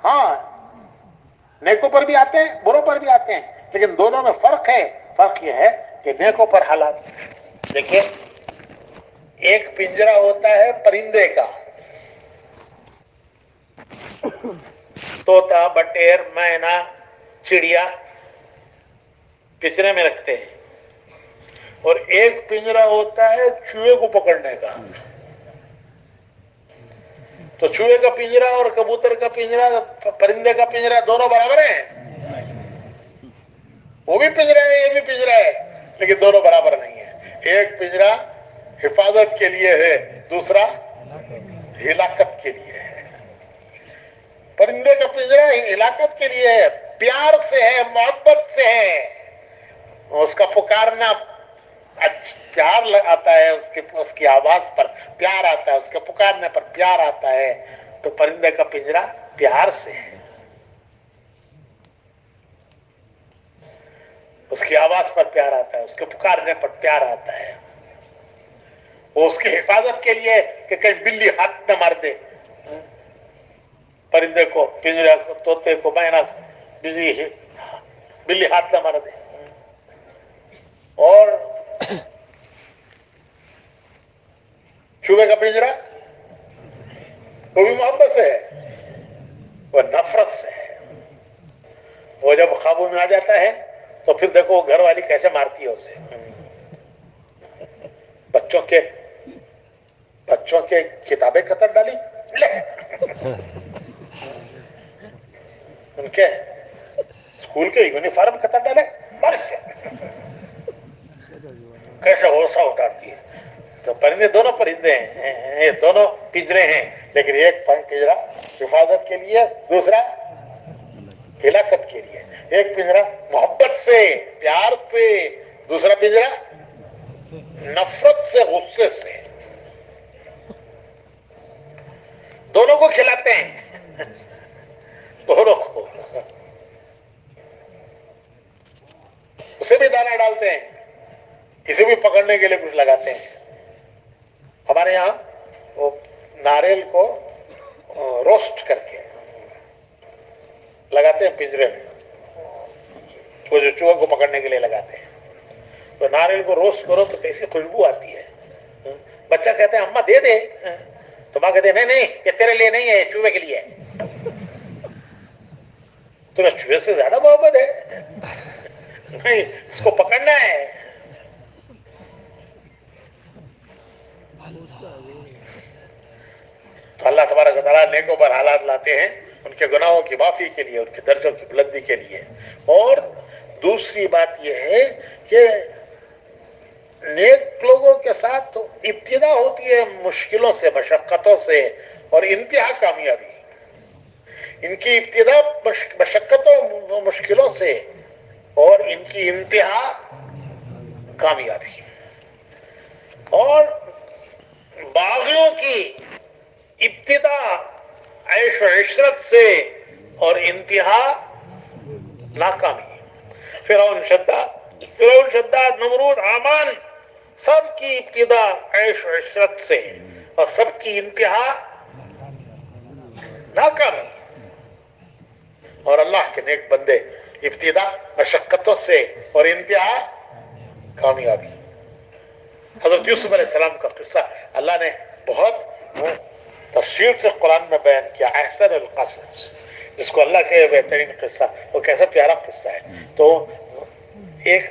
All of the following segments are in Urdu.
ہاں نیکوں پر بھی آتے ہیں بروں پر بھی آتے ہیں، لیکن دونوں میں فرق ہے. فرق یہ ہے کہ نیکوں پر حالات دیکھیے، ایک پنجرا ہوتا ہے پرندے کا، طوطا، بٹیر، مینا، چڑیا پنجرے میں رکھتے ہیں، اور ایک پنجرا ہوتا ہے چوہے کو پکڑنے کا. تو چوہے کا پنجرا اور کبوتر کا پنجرا، پرندے کا پنجرا دونوں برابر ہیں؟ وہ بھی پنجرا ہے، یہ بھی پنجرا ہے، لیکن دونوں برابر نہیں ہیں. ایک پنجرا حفاظت کے لیے ہے، دوسرا ہلاکت کے لیے ہے. پرندے کا پنجرا ہلاکت کے لیے ہے، پیار سے ہے، محبت سے ہے. اس کا پکارنا پیار آتا ہے، اس کی آواز پر پیار آتا ہے، اس کے پکارنے پر پیار آتا ہے. تو پرندے کا پنجرا پیار سے ہے، اس کی آواز پر پیار آتا ہے، اس کے پکارنے پر پیار آتا ہے. وہ اس کی حفاظت کے لیے کہ کہیں بلی ہاتھ نہ مار دے پرندے کو، پنجرے کو، طوطے کو، مینا کو، بلی ہاتھ نہ مار دے. اور چوہے کا پنجرا وہ بھی محبت سے ہے، وہ نفرت سے ہے. وہ جب قابو میں آ جاتا ہے تو پھر دیکھو گھر والی کیسے مارتی ہے اسے. بچوں کے کتابیں قطر ڈالی، لے ان کے اسکول کے یونیفارم قطر ڈالے، مر سے کیسے غصہ اتارتی ہے. تو پرندے دونوں پرندے ہیں، یہ دونوں پنجرے ہیں، لیکن ایک پنجرا حفاظت کے لیے، دوسرا ہلاکت کے لیے. ایک پنجرا محبت سے، پیار سے، دوسرا پنجرا نفرت سے، غصے سے. دونوں کو کھلاتے ہیں، دونوں کو. اسے بھی دانا ڈالتے ہیں، کسی بھی پکڑنے کے لیے کچھ لگاتے ہیں. ہمارے یہاں وہ ناریل کو روسٹ کر کے لگاتے ہیں پنجرے میں، وہ جو چوہے کو پکڑنے کے لیے لگاتے ہیں. تو ناریل کو روسٹ کرو تو کیسی خوشبو آتی ہے. بچہ کہتے ہیں اماں دے دے، تو ماں کہتے ہیں نہیں نہیں، یہ تیرے لیے نہیں ہے، یہ چوہے کے لیے ہے. تمہیں چوہے سے زیادہ محبت ہے؟ نہیں، اس کو پکڑنا ہے. تو اللہ تبارک و تعالیٰ نیکوں پر حالات لاتے ہیں ان کے گناہوں کی معافی کے لیے، ان کے درجوں کی بلندی کے لیے. اور دوسری بات یہ ہے کہ نیک لوگوں کے ساتھ ابتدا ہوتی ہے مشکلوں سے، مشقتوں سے، اور انتہا کامیابی. ان کی ابتدا مشقتوں و مشکلوں سے، اور ان کی انتہا کامیابی. اور باغیوں کی ابتدا عیش و عشرت سے، اور انتہا ناکامی. فرعون، شداد، نمرود، حامان، سب کی ابتدا عیش و عشرت سے، اور سب کی انتہا ناکامی. اور اللہ کے نیک بندے ابتدا مشقتوں سے اور انتہا کامیابی. حضرت یوسف علیہ السلام کا قصہ اللہ نے بہت تفصیل سے قرآن میں بیان کیا. احسن القصص، جس کو اللہ کے بہترین قصہ، وہ کیسا پیارا قصہ ہے. تو ایک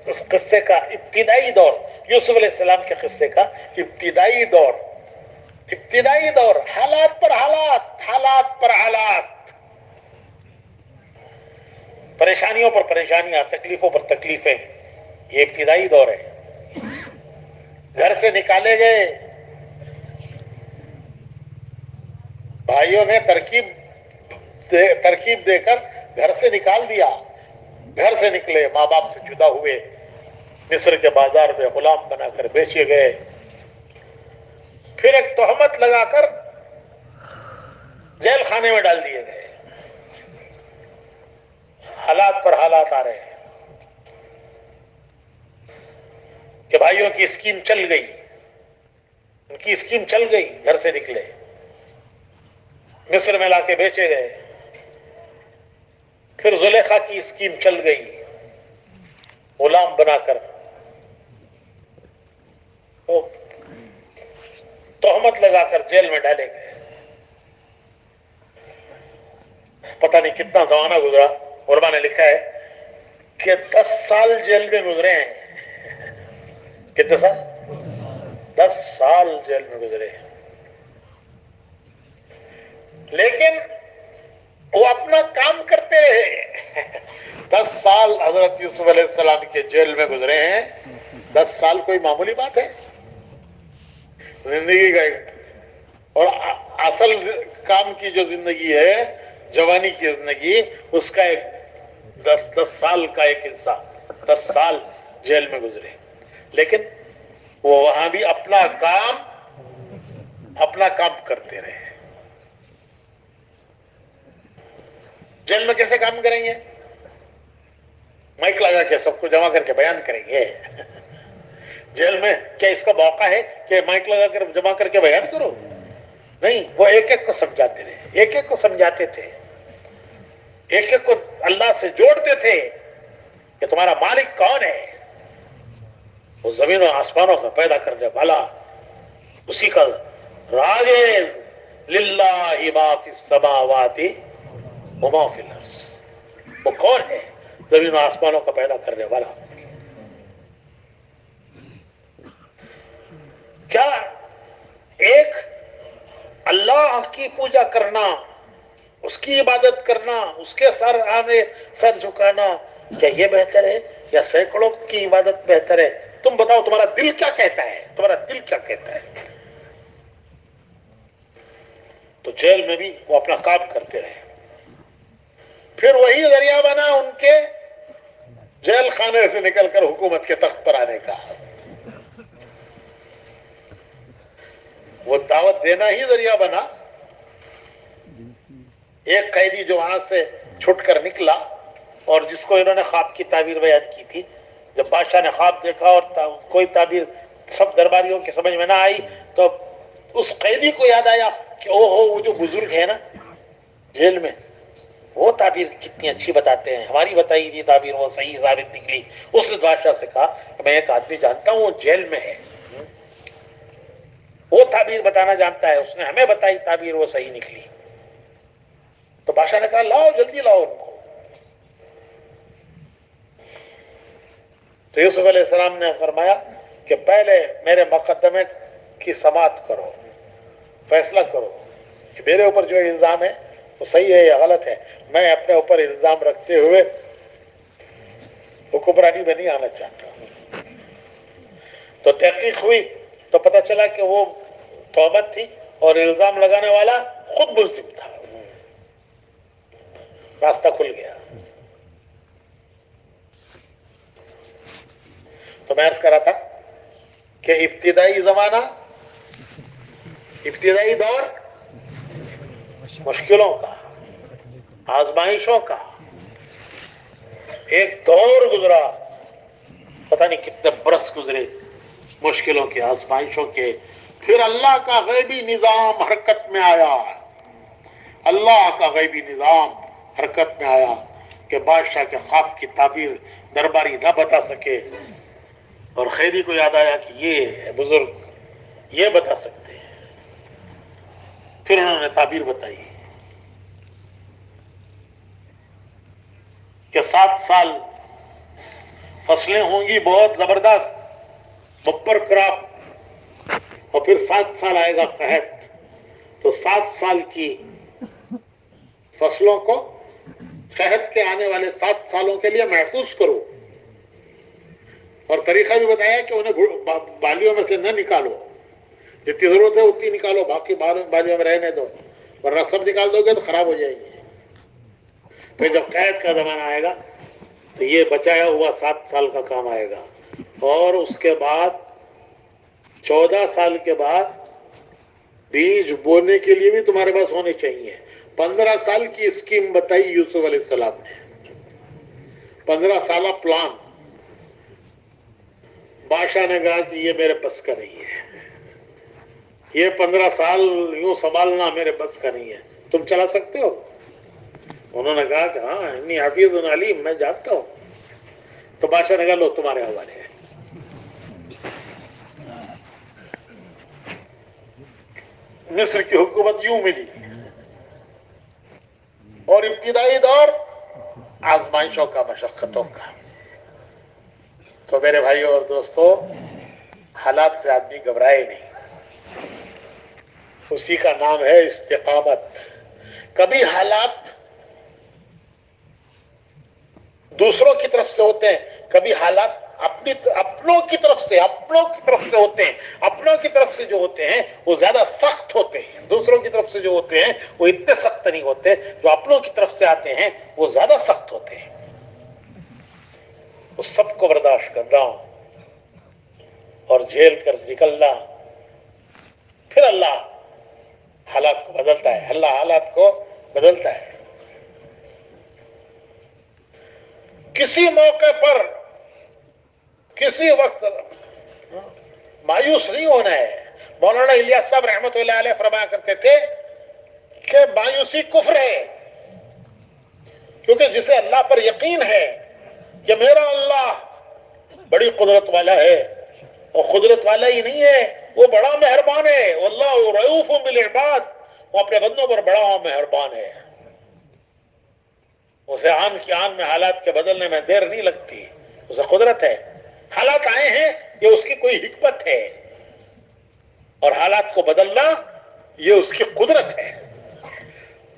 اس قصے کا ابتدائی دور، یوسف علیہ السلام کے قصے کا ابتدائی دور، حالات پر حالات، حالات پر حالات، پریشانیوں پر پریشانیاں، تکلیفوں پر تکلیفیں، یہ ابتدائی دور ہے. گھر سے نکالے گئے، بھائیوں نے ترکیب دے کر گھر سے نکال دیا. گھر سے نکلے، ماں باپ سے جدا ہوئے، مصر کے بازار میں غلام بنا کر بیچے گئے. پھر ایک تہمت لگا کر جیل خانے میں ڈال دیے گئے. حالات پر حالات آ رہے ہیں کہ بھائیوں کی اسکیم چل گئی، ان کی اسکیم چل گئی، گھر سے نکلے. مصر میں لا کے بیچے گئے. پھر زلیخا کی اسکیم چل گئی، غلام بنا کر وہ تہمت لگا کر جیل میں ڈالے گئے. پتہ نہیں کتنا زمانہ گزرا، علماء نے لکھا ہے کہ 10 سال جیل میں گزرے ہیں. کتنے سال؟ 10 سال جیل میں گزرے ہیں. لیکن وہ اپنا کام کرتے رہے. 10 سال حضرت یوسف علیہ السلام کے جیل میں گزرے ہیں. 10 سال کوئی معمولی بات ہے زندگی کا اور اصل کام کی جو زندگی ہے، جوانی کی زندگی، اس کا ایک 10 سال کا ایک حصہ 10 سال جیل میں گزرے. لیکن وہ وہاں بھی اپنا کام کرتے رہے. جیل میں کیسے کام کریں گے؟ مائک لگا کے سب کو جمع کر کے بیان کریں گے. جیل میں کیا اس کا موقع ہے کہ مائک لگا کر جمع کر کے بیان کرو؟ نہیں، وہ ایک ایک کو سمجھاتے رہے، ایک ایک کو سمجھاتے تھے، ایک ایک کو اللہ سے جوڑتے تھے کہ تمہارا مالک کون ہے. وہ زمین و آسمانوں کا پیدا کرنے والا، اسی کا راج للہ ما فی السماوات وما فی الارض. وہ کون ہے؟ زمین و آسمانوں کا پیدا کرنے والا. کیا ایک اللہ کی پوجا کرنا، اس کی عبادت کرنا، اس کے سر جھکانا، کیا یہ بہتر ہے یا سینکڑوں کی عبادت بہتر ہے؟ تم بتاؤ، تمہارا دل کیا کہتا ہے؟ تمہارا دل کیا کہتا ہے؟ تو جیل میں بھی وہ اپنا کام کرتے رہے. پھر وہی ذریعہ بنا ان کے جیل خانے سے نکل کر حکومت کے تخت پر آنے کا. وہ دعوت دینا ہی ذریعہ بنا. ایک قیدی جو وہاں سے چھٹ کر نکلا اور جس کو انہوں نے خواب کی تعبیر بیان کی تھی، جب بادشاہ نے خواب دیکھا اور کوئی تعبیر سب درباریوں کی سمجھ میں نہ آئی، تو اس قیدی کو یاد آیا کہ وہ جو بزرگ ہے نا جیل میں، وہ تعبیر کتنی اچھی بتاتے ہیں، ہماری بتائی تھی تعبیر وہ صحیح ثابت نکلی. اس نے بادشاہ سے کہا کہ میں ایک آدمی جانتا ہوں، وہ جیل میں ہے، وہ تعبیر بتانا جانتا ہے، اس نے ہمیں بتائی تعبیر وہ صحیح نکلی. تو بادشاہ نے کہا لاؤ، جلدی لاؤ ان کو. تو یوسف علیہ السلام نے فرمایا کہ پہلے میرے مقدمے کی سماعت کرو، فیصلہ کرو کہ میرے اوپر جو الزام ہے وہ صحیح ہے یا غلط ہے. میں اپنے اوپر الزام رکھتے ہوئے حکمرانی میں نہیں آنا چاہتا. تو تحقیق ہوئی تو پتہ چلا کہ وہ تہمت تھی اور الزام لگانے والا خود ملزم تھا. راستہ کھل گیا. تو میں عرض کر رہا تھا کہ ابتدائی زمانہ، ابتدائی دور مشکلوں کا، آزمائشوں کا ایک دور گزرا. پتہ نہیں کتنے برس گزرے مشکلوں کے، آزمائشوں کے. پھر اللہ کا غیبی نظام حرکت میں آیا. اللہ کا غیبی نظام حرکت میں آیا کہ بادشاہ کے خواب کی تعبیر درباری نہ بتا سکے، اور قیدی کو یاد آیا کہ یہ بزرگ یہ بتا سکتے ہیں. پھر انہوں نے تعبیر بتائی کہ 7 سال فصلیں ہوں گی بہت زبردست، بپر کراپ، اور پھر 7 سال آئے گا قحط. تو 7 سال کی فصلوں کو قحط کے آنے والے 7 سالوں کے لیے محفوظ کرو. اور طریقہ بھی بتایا کہ انہیں بالیوں میں سے نہ نکالو، جتنی ضرورت ہے اتنی نکالو، باقی بالیوں میں رہنے دو، ورنہ سب نکال دو گے تو خراب ہو جائیں گے. پھر جب قحط کا زمانہ آئے گا تو یہ بچایا ہوا 7 سال کا کام آئے گا. اور اس کے بعد 14 سال کے بعد بیج بونے کے لیے بھی تمہارے پاس ہونے چاہیے. 15 سال کی اسکیم بتائی یوسف علیہ السلام نے، 15 سالہ پلان. بادشاہ نے کہا کہ یہ میرے بس کا نہیں ہے، یہ 15 سال یوں سنبھالنا میرے بس کا نہیں ہے. تم چلا سکتے ہو؟ انہوں نے کہا کہ ہاں انی حفیظ علیم، میں جانتا ہوں. تو بادشاہ نے کہا لو تمہارے حوالے ہے. مصر کی حکومت یوں ملی. اور ابتدائی دور آزمائشوں کا، مشقتوں کا. تو میرے بھائیوں اور دوستو، حالات سے آدمی گھبرائے نہیں، اسی کا نام ہے استقامت. کبھی حالات دوسروں کی طرف سے ہوتے ہیں، کبھی حالات اپنوں کی طرف سے ہوتے ہیں. اپنوں کی طرف سے جو ہوتے ہیں وہ زیادہ سخت ہوتے ہیں، دوسروں کی طرف سے جو ہوتے ہیں وہ اتنے سخت نہیں ہوتے. جو اپنوں کی طرف سے آتے ہیں وہ زیادہ سخت ہوتے ہیں. وہ سب کو برداشت کرنا اور جھیل کر نکلنا. پھر اللہ حالات کو بدلتا ہے، اللہ حالات کو بدلتا ہے. کسی موقع پر، کسی وقت مایوس نہیں ہونا ہے. مولانا الیاس صاحب رحمۃ اللہ علیہ فرمایا کرتے تھے کہ مایوسی کفر ہے، کیونکہ جسے اللہ پر یقین ہے کہ میرا اللہ بڑی قدرت والا ہے، اور قدرت والا ہی نہیں ہے، وہ بڑا مہربان ہے. واللہ رؤوف بالعباد، وہ اپنے بندوں پر بڑا مہربان ہے. اسے آن کی آن میں حالات کے بدلنے میں دیر نہیں لگتی، اسے قدرت ہے. حالات آئے ہیں یہ اس کی کوئی حکمت ہے، اور حالات کو بدلنا یہ اس کی قدرت ہے.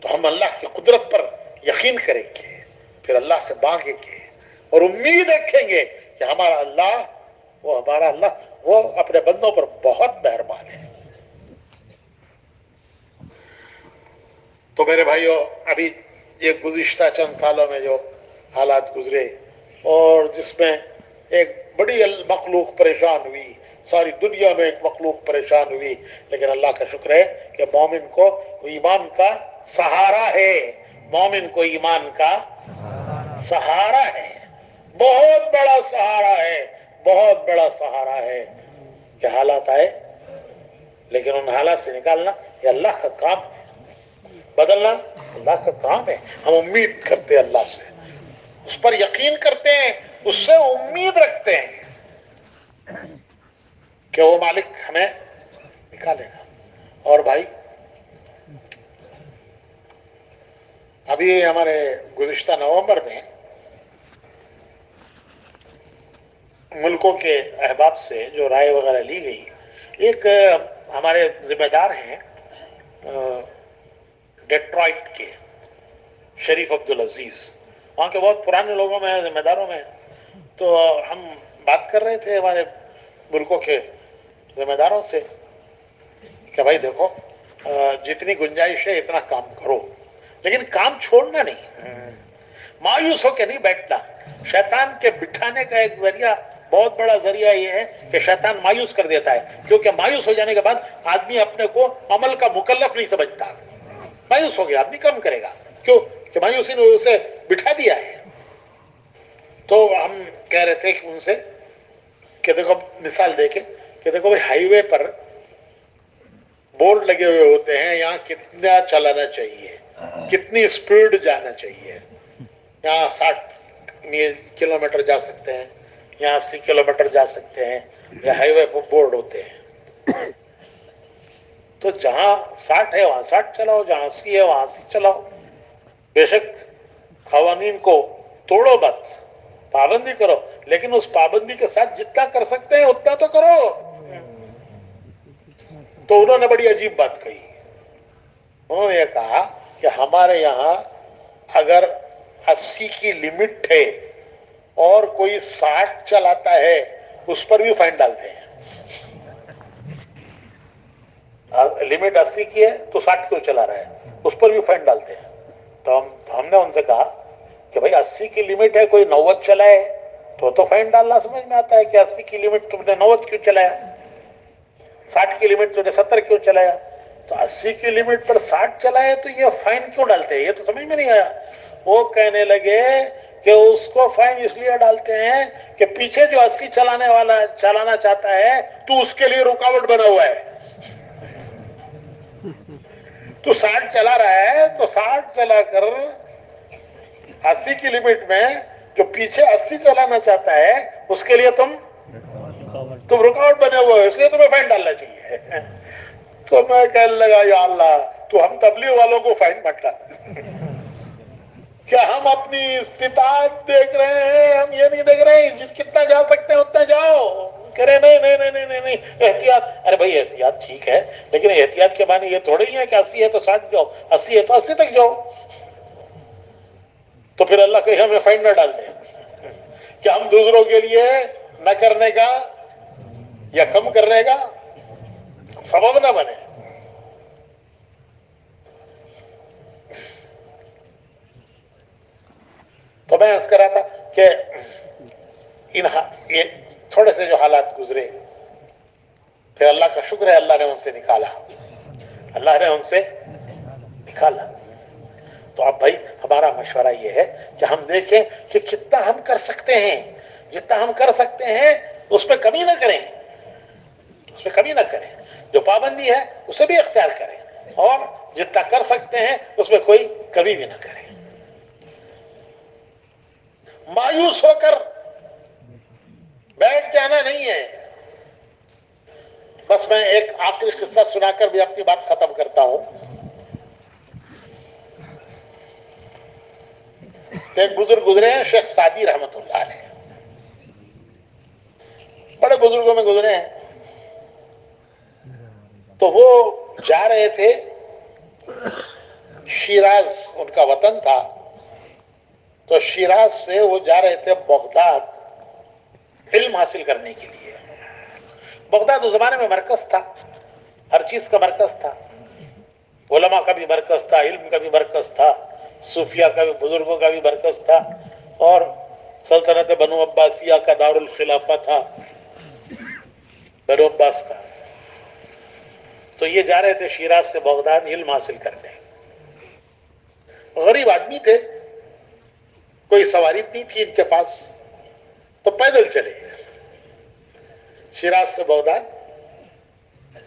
تو ہم اللہ کی قدرت پر یقین کریں گے، پھر اللہ سے مانگیں گے اور امید رکھیں گے کہ ہمارا اللہ وہ اپنے بندوں پر بہت مہربان ہے. تو میرے بھائیوں، ابھی یہ گزشتہ چند سالوں میں جو حالات گزرے اور جس میں ایک بڑی مخلوق پریشان ہوئی، ساری دنیا میں ایک مخلوق پریشان ہوئی، لیکن اللہ کا شکر ہے کہ مومن کو ایمان کا سہارا ہے. مومن کو ایمان کا سہارا ہے، بہت بڑا سہارا ہے، بہت بڑا سہارا ہے. کہ حالات آئے لیکن ان حالات سے نکالنا یہ اللہ کا کام ہے، بدلنا اللہ کا کام ہے. ہم امید کرتے ہیں اللہ سے، اس پر یقین کرتے ہیں، اس سے امید رکھتے ہیں کہ وہ مالک ہمیں نکالے گا. اور بھائی، ابھی ہمارے گزشتہ نومبر میں ملکوں کے احباب سے جو رائے وغیرہ لی گئی، ایک ہمارے ذمہ دار ہیں ڈیٹرائٹ کے شریف عبدالعزیز، وہاں کے بہت پرانے لوگوں میں ذمہ داروں میں. تو ہم بات کر رہے تھے ہمارے ملکوں کے ذمہ داروں سے کہ بھائی دیکھو، جتنی گنجائش ہے اتنا کام کرو، لیکن کام چھوڑنا نہیں، مایوس ہو کے نہیں بیٹھنا. شیطان کے بٹھانے کا ایک ذریعہ، بہت بڑا ذریعہ یہ ہے کہ شیطان مایوس کر دیتا ہے، کیونکہ مایوس ہو جانے کے بعد آدمی اپنے کو عمل کا مکلف نہیں سمجھتا. مایوس ہو گیا آدمی کم کرے گا، کیوں کہ مایوسی نے اسے بٹھا دیا ہے. تو ہم کہہ رہے تھے کہ ان سے کہ دیکھو، مثال دے کے کہ دیکھو بھائی، ہائی وے پر بورڈ لگے ہوئے ہوتے ہیں یہاں کتنا چلانا چاہیے، کتنی اسپیڈ جانا چاہیے. یہاں 60 کلومیٹر جا سکتے ہیں، یہاں 80 کلومیٹر جا سکتے ہیں، یا ہائی وے پر بورڈ ہوتے ہیں. تو جہاں 60 ہے وہاں 60 چلاؤ، جہاں 80 ہے وہاں 80 چلاؤ. بے شک قوانین کو توڑو مت، پابندی کرو، لیکن اس پابندی کے ساتھ جتنا کر سکتے ہیں اتنا تو کرو. تو انہوں نے بڑی عجیب بات کہی. انہوں نے یہ کہا کہ ہمارے یہاں اگر 80 کی لمٹ ہے اور کوئی 60 چلاتا ہے اس پر بھی فائن ڈالتے ہیں. لمٹ 80 کی ہے تو 60 کیوں چلا رہا ہے، اس پر بھی فائن ڈالتے ہیں. تو ہم نے ان سے کہا کہ بھائی 80 کی لمٹ ہے، کوئی 90 چلائے تو فائن ڈالنا سمجھ میں آتا ہے کہ 80 کی لمٹ تم نے 90 کیوں چلایا، 60 کی لمٹ تم نے 70 کیوں چلایا. تو 80 کی لمٹ پر 60 چلائے تو یہ فائن کیوں ڈالتے ہیں، یہ تو سمجھ میں نہیں آیا. وہ کہنے لگے کہ اس کو فائن اس لیے ڈالتے ہیں کہ پیچھے جو 80 چلانے والا چلانا چاہتا ہے تو اس کے لیے رکاوٹ بنا ہوا ہے. تو 60 چلا رہا ہے تو 60 چلا کر 80 کی لمٹ میں جو پیچھے 80 چلانا چاہتا ہے اس کے لیے تم رکاوٹ بنے ہوئے ہو، اس لیے تمہیں فائن ڈالنا چاہیے. تو میں کہنے لگا یا اللہ تو ہم تبلیغ والوں کو فائن مت ڈال. کیا ہم اپنی استطاعت دیکھ رہے ہیں؟ ہم یہ نہیں دیکھ رہے ہیں کتنا جا سکتے ہیں اتنا جاؤ. کہہ رہے نہیں نہیں نہیں نہیں نہیں احتیاط. ارے بھائی احتیاط ٹھیک ہے لیکن احتیاط کے معنی یہ تھوڑی ہی ہے کہ 80 ہے تو 60 جاؤ، 80 ہے تو 80 تک جاؤ. تو پھر اللہ کہیں ہمیں فائن نہ ڈال دیں کہ ہم دوسروں کے لیے نہ کرنے کا یا کم کرنے کا سبب نہ بنے. تو میں عرض کر رہا تھا کہ یہ تھوڑے سے جو حالات گزرے پھر اللہ کا شکر ہے اللہ نے ان سے نکالا، اللہ نے ان سے نکالا. تو اب بھائی ہمارا مشورہ یہ ہے کہ ہم دیکھیں کہ کتنا ہم کر سکتے ہیں، جتنا ہم کر سکتے ہیں اس پہ کمی نہ کریں، اس پہ کمی نہ کریں. جو پابندی ہے اسے بھی اختیار کریں اور جتنا کر سکتے ہیں اس میں کوئی کمی بھی نہ کریں. مایوس ہو کر بیٹھ جانا نہیں ہے. بس میں ایک آخری قصہ سنا کر بھی اپنی بات ختم کرتا ہوں. ایک بزرگ گزرے ہیں شیخ سعدی رحمت اللہ علیہ، بڑے بزرگوں میں گزرے ہیں. تو وہ جا رہے تھے شیراز، ان کا وطن تھا. تو شیراز سے وہ جا رہے تھے بغداد علم حاصل کرنے کے لیے. بغداد اس زمانے میں مرکز تھا، ہر چیز کا مرکز تھا، علماء کا بھی مرکز تھا، علم کا بھی مرکز تھا، صوفیہ کا بھی، بزرگوں کا بھی مرکز تھا، اور سلطنت بنو عباسیہ کا دارالخلافہ تھا، بنو عباس کا. تو یہ جا رہے تھے شیراز سے بغداد علم حاصل کرنے. غریب آدمی تھے، کوئی سواری نہیں تھی ان کے پاس، تو پیدل چلے شیراز سے بغداد،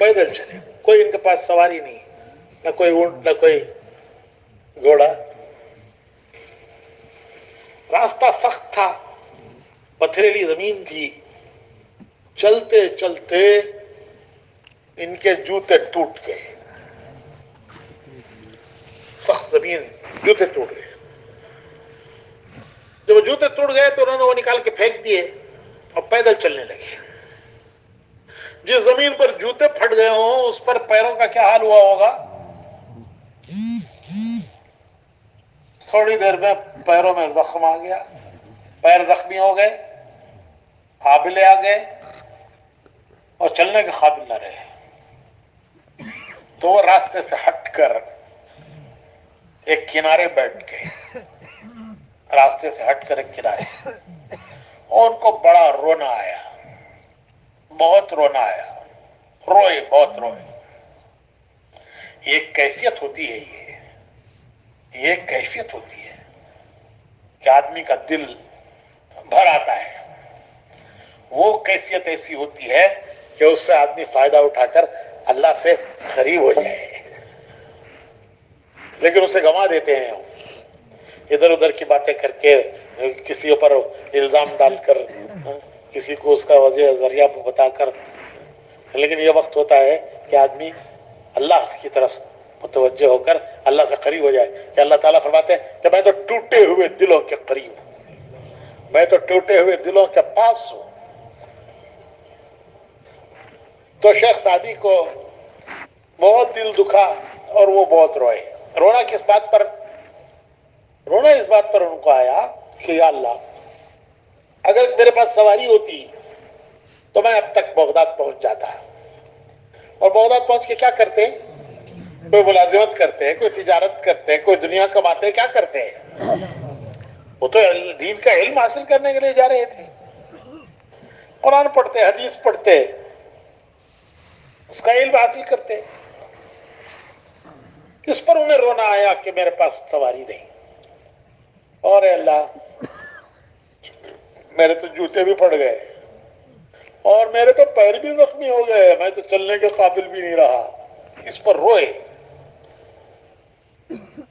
پیدل چلے. کوئی ان کے پاس سواری نہیں، نہ کوئی اونٹ نہ کوئی گھوڑا. راستہ سخت تھا، پتھریلی زمین تھی. چلتے چلتے ان کے جوتے ٹوٹ گئے، سخت زمین، جوتے ٹوٹ گئے. جب جوتے ٹوٹ گئے تو انہوں نے وہ نکال کے پھینک دیے اور پیدل چلنے لگے. جس زمین پر جوتے پھٹ گئے ہوں اس پر پیروں کا کیا حال ہوا ہوگا. تھوڑی دیر میں پیروں میں زخم آ گیا، پیر زخمی ہو گئے، آبلے آ گئے اور چلنے کے قابل نہ رہے. تو وہ راستے سے ہٹ کر ایک کنارے بیٹھ گئے، راستے سے ہٹ کر ایک کنارے. اور ان کو بڑا رونا آیا، بہت رونا آیا، روئے، بہت روئے. یہ کیفیت ہوتی ہے، یہ کیفیت ہوتی ہے کہ آدمی کا دل بھر آتا ہے. وہ کیفیت ایسی ہوتی ہے کہ اس سے آدمی فائدہ اٹھا کر اللہ سے قریب ہو جائے. لیکن اسے گنوا دیتے ہیں ہم، ادھر ادھر کی باتیں کر کے، کسی پر الزام ڈال کر، کسی کو اس کا وجہ ذریعہ بتا کر. لیکن یہ وقت ہوتا ہے کہ آدمی اللہ کی طرف متوجہ ہو کر اللہ سے قریب ہو جائے. کہ اللہ تعالیٰ فرماتے ہیں کہ میں تو ٹوٹے ہوئے دلوں کے قریب ہوں، میں تو ٹوٹے ہوئے دلوں کے پاس ہوں. تو شیخ سعدی کو بہت دل دکھا اور وہ بہت روئے. رونا کس بات پر؟ رونا اس بات پر ان کو آیا کہ یا اللہ اگر میرے پاس سواری ہوتی تو میں اب تک بغداد پہنچ جاتا. اور بغداد پہنچ کے کیا کرتے ہیں؟ کوئی ملازمت کرتے ہیں، کوئی تجارت کرتے ہیں، کوئی دنیا کماتے ہیں. کیا کرتے ہیں؟ وہ تو دین کا علم حاصل کرنے کے لیے جا رہے تھے. قرآن پڑھتے، حدیث پڑھتے، اس کا علم حاصل کرتے. اس پر انہیں رونا آیا کہ میرے پاس سواری نہیں. اور اے اللہ میرے تو جوتے بھی پڑ گئے اور میرے تو پیر بھی زخمی ہو گئے، میں تو چلنے کے قابل بھی نہیں رہا. اس پر روئے.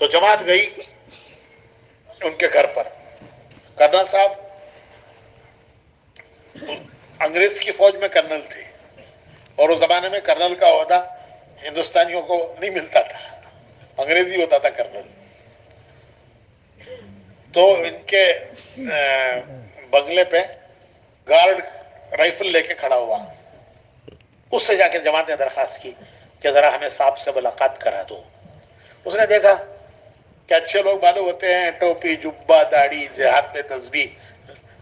تو جماعت گئی ان کے گھر پر. کرنل صاحب انگریز کی فوج میں کرنل تھے اور اس زمانے میں کرنل کا عہدہ ہندوستانیوں کو نہیں ملتا تھا, انگریزی ہوتا تھا کرنل. تو ان کے بنگلے پہ گارڈ رائفل لے کے کھڑا ہوا. اس سے جا کے جماعت نے درخواست کی کہ ذرا ہمیں صاحب سے ملاقات کرا دو. اس نے دیکھا کہ اچھے لوگ معلوم ہوتے ہیں, ٹوپی جبہ داڑھی ہاتھ پہ تسبیح.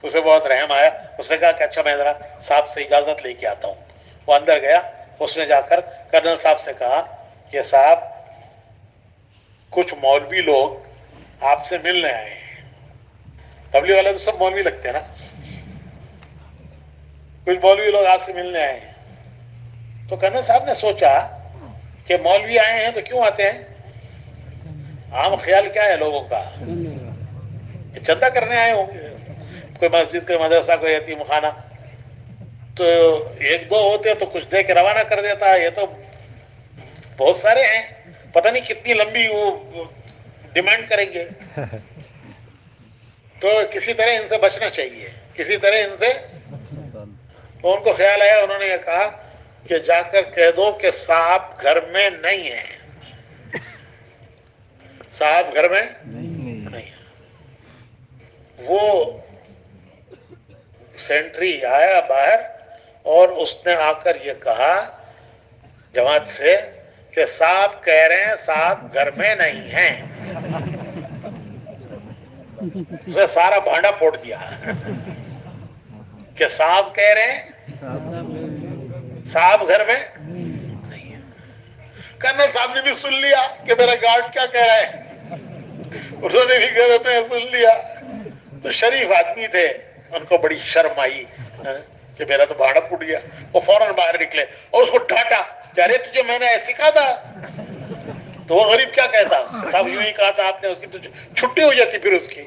اسے بہت رحم آیا. اس نے کہا کہ اچھا میں ذرا صاحب سے اجازت لے کے آتا ہوں. وہ اندر گیا. اس نے جا کر کرنل صاحب سے کہا کہ صاحب کچھ مولوی لوگ آپ سے ملنے آئے ہیں. تبلیغ والے تو سب مولوی لگتے ہیں نا. کچھ مولوی لوگ آپ سے ملنے آئے ہیں. تو کرنل صاحب نے سوچا کہ مولوی آئے ہیں تو کیوں آتے ہیں؟ عام خیال کیا ہے لوگوں کا, کہ چندہ کرنے آئے ہوں گے. کوئی مسجد, کوئی مدرسہ, کوئی یتیم خانہ, تو ایک دو ہوتے تو کچھ دے کے روانہ کر دیتا. یہ تو بہت سارے ہیں, پتہ نہیں کتنی لمبی وہ ڈیمانڈ کریں گے. تو کسی طرح ان سے بچنا چاہیے, کسی طرح ان سے. تو ان کو خیال آیا, انہوں نے یہ کہا کہ جا کر کہہ دو کہ صاحب گھر میں نہیں ہے, صاحب گھر میں نہیں ہے. وہ سینٹری آیا باہر اور اس نے آ کر یہ کہا جماعت سے کہ صاحب کہہ رہے ہیں صاحب گھر میں نہیں ہیں. اسے سارا بھانڈا پھوڑ دیا کہ صاحب کہہ رہے ہیں صاحب گھر میں نہیں ہے. کرنل صاحب نے بھی سن لیا کہ میرا گارڈ کیا کہہ رہا ہے, انہوں نے بھی گھر میں سن لیا. تو شریف آدمی تھے, ان کو بڑی شرم آئی کہ میرا تو بھاڑا پھوٹ گیا. وہ فوراً باہر نکلے اور اس کو ڈانٹا کہ ارے تجھے میں نے ایسے کہا تھا. تو وہ غریب کیا کہتا, صاحب یوں ہی کہا تھا آپ نے, اس کی تو چھٹی ہو جاتی پھر اس کی.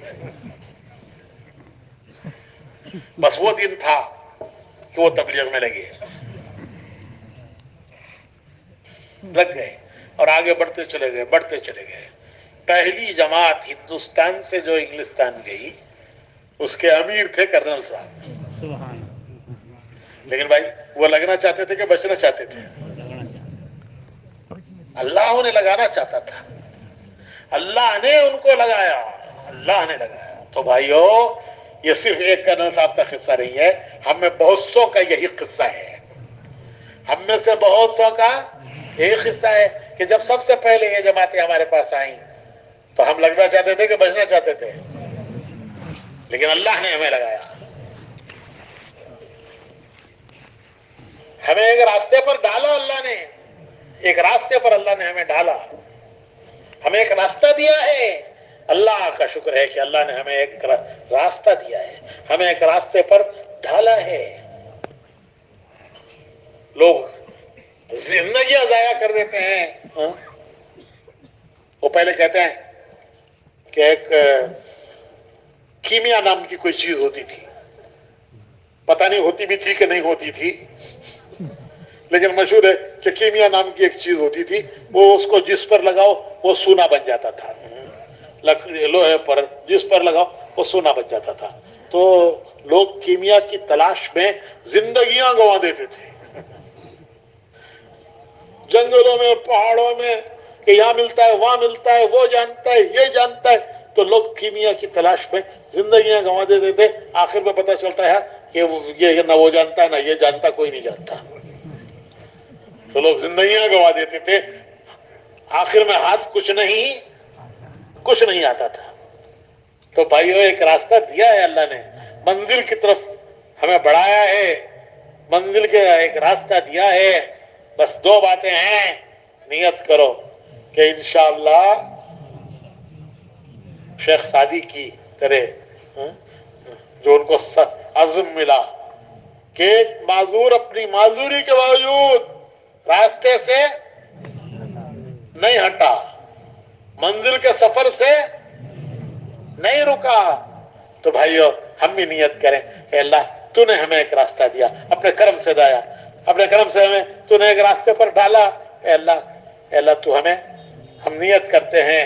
بس وہ دن تھا کہ وہ تبلیغ میں لگ گئے اور آگے بڑھتے چلے گئے, بڑھتے چلے گئے. پہلی جماعت ہندوستان سے جو انگلستان گئی اس کے امیر تھے کرنل صاحب. لیکن بھائی وہ لگنا چاہتے تھے کہ بچنا چاہتے تھے؟ اللہ انہیں لگانا چاہتا تھا, اللہ نے ان کو لگایا, اللہ نے لگایا. تو بھائیو یہ صرف ایک کرنل صاحب کا قصہ نہیں ہے, ہم میں بہت سو کا یہی قصہ ہے. ہم میں سے بہت سو کا یہی قصہ ہے کہ جب سب سے پہلے یہ جماعتیں ہمارے پاس آئیں تو ہم لگنا چاہتے تھے کہ بچنا چاہتے تھے, لیکن اللہ نے ہمیں لگایا. ہمیں ایک راستے پر ڈالا اللہ نے, ایک راستے پر اللہ نے ہمیں ڈالا, ہمیں ایک راستہ دیا ہے. اللہ کا شکر ہے کہ اللہ نے ہمیں ایک راستہ دیا ہے, ہمیں ایک راستے پر ڈالا ہے. لوگ زندگیاں ضائع کر دیتے ہیں. وہ پہلے کہتے ہیں کہ ایک کیمیا نام کی کوئی چیز ہوتی تھی, پتہ نہیں ہوتی بھی تھی کہ نہیں ہوتی تھی, لیکن مشہور ہے کہ کیمیا نام کی ایک چیز ہوتی تھی, وہ اس کو جس پر لگاؤ وہ سونا بن جاتا تھا. لوہے پر جس پر لگاؤ وہ سونا بن جاتا تھا. تو لوگ کیمیا کی تلاش میں زندگیاں گنوا دیتے تھے, جنگلوں میں, پہاڑوں میں, کہ یہاں ملتا ہے وہاں ملتا ہے, وہ جانتا ہے یہ جانتا ہے. تو لوگ کیمیا کی تلاش میں زندگیاں گنوا دیتے تھے. آخر میں پتہ چلتا ہے کہ یہ نہ وہ جانتا ہے نہ یہ جانتا, کوئی نہیں جانتا. تو لوگ زندگیاں گنوا دیتے تھے, آخر میں ہاتھ کچھ نہیں آتا تھا. تو بھائیو ایک راستہ دیا ہے اللہ نے, منزل کی طرف ہمیں بڑھایا ہے, منزل کے ایک راستہ دیا ہے. بس دو باتیں ہیں, نیت کرو کہ انشاءاللہ شیخ سعدی کی طرح جو ان کو عزم ملا کہ معذور اپنی معذوری کے باوجود راستے سے نہیں ہٹا, منزل کے سفر سے نہیں رکا. تو بھائیو ہم بھی نیت کریں کہ اللہ تو نے ہمیں ایک راستہ دیا, اپنے کرم سے دایا, اپنے کرم سے ہمیں تو نے ایک راستے پر ڈالا. اے اللہ تو ہم نیت کرتے ہیں